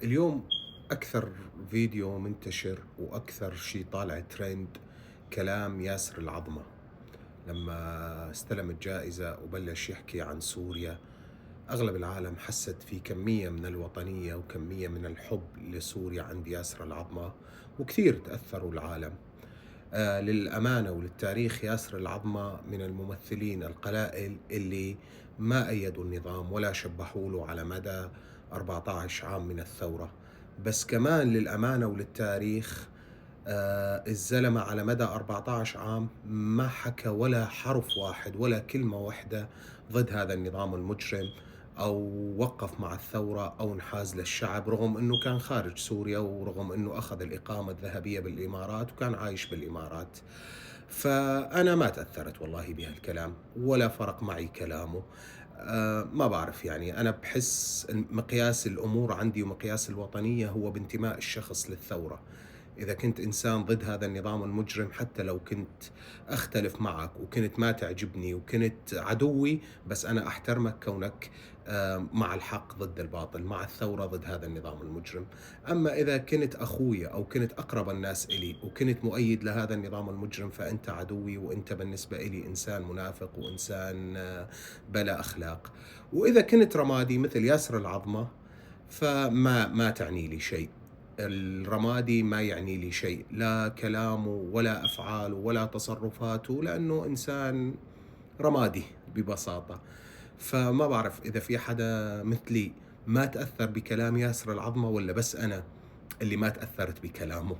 اليوم أكثر فيديو منتشر وأكثر شيء طالع ترند كلام ياسر العظمة لما استلم الجائزة وبلش يحكي عن سوريا. أغلب العالم حست في كمية من الوطنية وكمية من الحب لسوريا عند ياسر العظمة، وكثير تأثروا العالم. للأمانة وللتاريخ ياسر العظمة من الممثلين القلائل اللي ما أيدوا النظام ولا شبحوا له على مدى 14 عام من الثورة. بس كمان للأمانة وللتاريخ، الزلمة على مدى 14 عام ما حكى ولا حرف واحد ولا كلمة واحدة ضد هذا النظام المجرم، أو وقف مع الثورة أو انحاز للشعب، رغم أنه كان خارج سوريا ورغم أنه أخذ الإقامة الذهبية بالإمارات وكان عايش بالإمارات. فأنا ما تأثرت والله بهالكلام ولا فرق معي كلامه. ما بعرف، يعني أنا بحس مقياس الأمور عندي ومقياس الوطنية هو بانتماء الشخص للثورة. إذا كنت إنسان ضد هذا النظام المجرم، حتى لو كنت أختلف معك وكنت ما تعجبني وكنت عدوي، بس أنا أحترمك كونك مع الحق ضد الباطل، مع الثورة ضد هذا النظام المجرم. أما إذا كنت أخويا أو كنت أقرب الناس إلي وكنت مؤيد لهذا النظام المجرم، فأنت عدوي، وأنت بالنسبة إلي إنسان منافق وإنسان بلا أخلاق. وإذا كنت رمادي مثل ياسر العظمة، فما تعني لي شيء. الرمادي ما يعني لي شيء، لا كلامه ولا أفعاله ولا تصرفاته، لأنه إنسان رمادي ببساطة. فما بعرف إذا في حدا مثلي ما تأثر بكلام ياسر العظمة ولا بس أنا اللي ما تأثرت بكلامه.